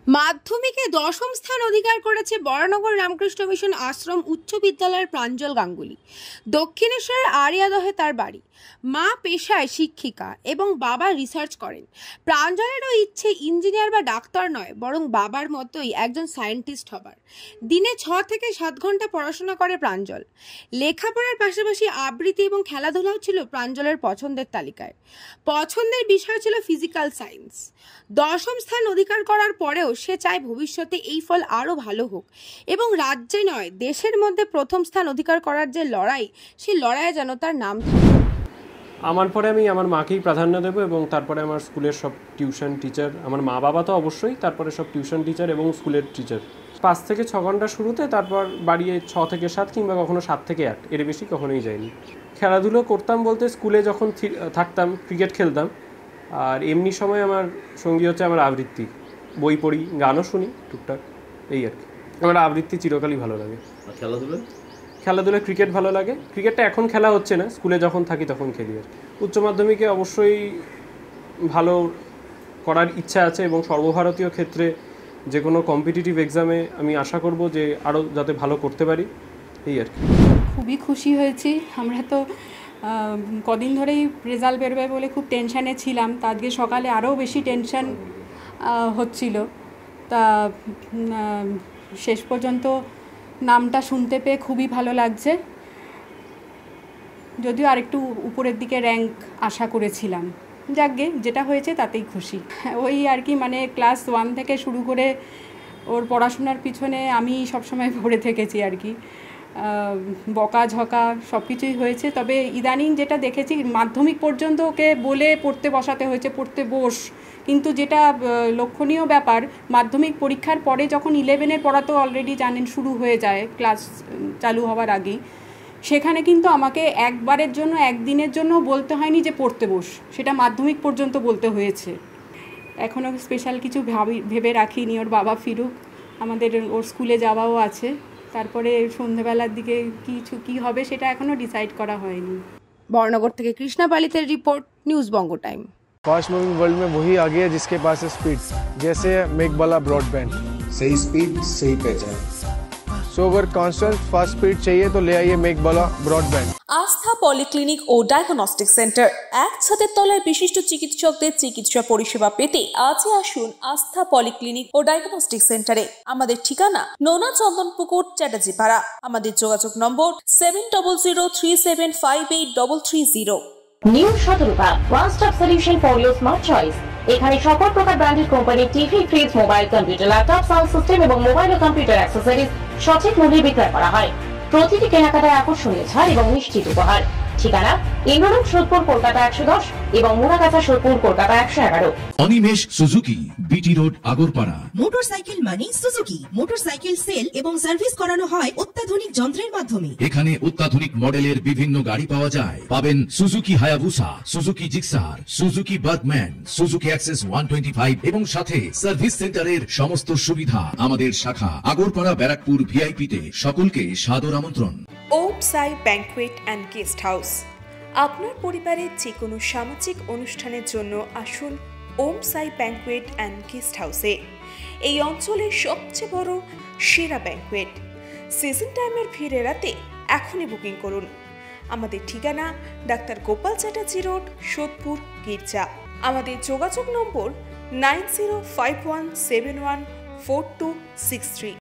মাধ্যমিকে দশম স্থান অধিকার করেছে বরানগর রামকৃষ্ণ মিশন আশ্রম উচ্চ বিদ্যালয়ের প্রাঞ্জল গাঙ্গুলি। দক্ষিণেশ্বরের আরিয়াদহে তার বাড়ি। মা পেশায় শিক্ষিকা এবং বাবা রিসার্চ করেন। প্রাঞ্জলেরও ইচ্ছে ইঞ্জিনিয়ার বা ডাক্তার নয়, বরং বাবার মতোই একজন সায়েন্টিস্ট হবার। দিনে 6 থেকে 7 ঘন্টা পড়াশোনা করে প্রাঞ্জল। লেখাপড়ার পাশাপাশি আবৃত্তি এবং খেলাধুলাও ছিল প্রাঞ্জলের পছন্দের তালিকায়। পছন্দের বিষয় ছিল ফিজিক্যাল সায়েন্স। দশম স্থান অধিকার করার পরেও সে চায় ভবিষ্যতে এই ফল আরও ভালো হোক এবং রাজ্যে নয় দেশের মধ্যে প্রথম স্থান অধিকার করার যে লড়াই, সেই লড়াইয়ে যেন তার নাম থাকে। আমার পরে আমি আমার মাকেই প্রাধান্য দেবো এবং তারপরে আমার স্কুলের সব টিউশন টিচার, আমার মা বাবা তো অবশ্যই, তারপরে সব টিউশন টিচার এবং স্কুলের টিচার। 5 থেকে 6 ঘন্টা শুরুতে, তারপর বাড়িয়ে 6 থেকে 7 কিংবা কখনো 7 থেকে 8, এর বেশি কখনোই যায়নি। খেলাধুলো করতাম বলতে স্কুলে যখন থাকতাম ক্রিকেট খেলতাম, আর এমনি সময় আমার সঙ্গী হচ্ছে আমার আবৃত্তি। বই পড়ি, গানও শুনি টুকটাক, এই আর কি। আমার আবৃত্তি চিরকালই ভালো লাগে। খেলাধুলা ক্রিকেট ভালো লাগে। ক্রিকেটটা এখন খেলা হচ্ছে না, স্কুলে যখন থাকি তখন খেলি আর কি। উচ্চ মাধ্যমিকে অবশ্যই ভালো করার ইচ্ছা আছে এবং সর্বভারতীয় ক্ষেত্রে যে কোনো কম্পিটিটিভ এক্সামে আমি আশা করব যে আরও যাতে ভালো করতে পারি, এই আর কি। খুবই খুশি হয়েছি। আমরা তো কদিন ধরেই রেজাল্ট বেরোবে বলে খুব টেনশানে ছিলাম, তা আজকে সকালে আরও বেশি টেনশান হচ্ছিল। তা শেষ পর্যন্ত নামটা শুনতে পেয়ে খুবই ভালো লাগছে, যদিও আরেকটু উপরের দিকে র্যাঙ্ক আশা করেছিলাম। যাকগে, যেটা হয়েছে তাতেই খুশি। ওই আর কি, মানে ক্লাস 1 থেকে শুরু করে ওর পড়াশোনার পিছনে আমি সবসময় পড়ে থেকেছি আর কি। বকাঝকা সব কিছুই হয়েছে, তবে ইদানিং যেটা দেখেছি মাধ্যমিক পর্যন্ত ওকে বলে পড়তে বসাতে হয়েছে, পড়তে বস। কিন্তু যেটা লক্ষণীয় ব্যাপার, মাধ্যমিক পরীক্ষার পরে যখন 11-এর পড়া তো অলরেডি জানেন শুরু হয়ে যায় ক্লাস চালু হওয়ার আগেই, সেখানে কিন্তু আমাকে একবারের জন্য, একদিনের জন্য বলতে হয়নি যে পড়তে বস, সেটা মাধ্যমিক পর্যন্ত বলতে হয়েছে। এখনও স্পেশাল কিছু ভেবে রাখিনি, ওর বাবা ফিরুক, আমাদের ওর স্কুলে যাওয়াও আছে, তারপরে সন্ধ্যেবেলার দিকে কি হবে সেটা এখনও ডিসাইড করা হয়নি। বরানগর থেকে কৃষ্ণা পালিতের রিপোর্ট, নিউজ বঙ্গ টাইম। फास्ट मूविंग वर्ल्ड में वही आगे है जिसके पास है स्पीड, जैसे मेघबाला ब्रॉडबैंड। सही स्पीड सही पहचान। सो अगर कांस्टेंट फास्ट स्पीड चाहिए तो ले आइए मेघबाला ब्रॉडबैंड। আস্থা পলিক্লিনিক ও ডায়াগনস্টিক সেন্টার, এক ছাদের তলায় বিশিষ্ট চিকিৎসকদের চিকিৎসা পরিষেবা পেতে আজই আসুন আস্থা পলিক্লিনিক ও ডায়াগনস্টিক সেন্টারে। আমাদের ঠিকানা নোনা চন্দনপুকুর, চ্যাটার্জিপাড়া। আমাদের যোগাযোগ নম্বর 7003758330। New Shatarupa, one stop solution for your smart choice. এখানে সকল প্রকার ব্র্যান্ডেড কোম্পানির TV, fridge, mobile, computer, laptop, sound system এবং মোবাইল ও কম্পিউটার অ্যাক্সেসরিজ সঠিক মূল্যে বিক্রয় করা হয়। প্রতিটি কেনাকাটায় আকর্ষণীয় ছাড় এবং নিশ্চিত উপহার। ঠিকানা ইন্দ্রলোক, সোদপুর, কলকাতা 110 এবং Muragachha, Sodepur, Kolkata 111। Animesh Suzuki, BT road, Agarpara. Motorcycle মানে সুজুকি। মোটরসাইকেল সেল এবং সার্ভিস করানো হয় অত্যাধুনিক যন্ত্রের মাধ্যমে। এখানে অত্যাধুনিক মডেলের বিভিন্ন গাড়ি পাওয়া যায়। পাবেন Suzuki Hayabusa, Suzuki Gixxer, Suzuki Bergman, Suzuki access 125 এবং সাথে সার্ভিস সেন্টারের সমস্ত সুবিধা। আমাদের শাখা আগরপাড়া, ব্যারাকপুর ভিআইপি তে। সকলকে সাদর আমন্ত্রণ। ওম সাই ব্যাংকুয়েট অ্যান্ড গেস্ট হাউস। আপনার পরিবারের যে কোনো সামাজিক অনুষ্ঠানের জন্য আসুন ওম সাই ব্যাংকুয়েট অ্যান্ড গেস্ট হাউসে। এই অঞ্চলের সবচেয়ে বড় সেরা ব্যাংকুয়েট। সিজন টাইমের ভিড় এড়াতে এখনই বুকিং করুন। আমাদের ঠিকানা ডাক্তার গোপাল চ্যাটার্জি রোড, সোদপুর, গির্জা। আমাদের যোগাযোগ নম্বর 9051714263।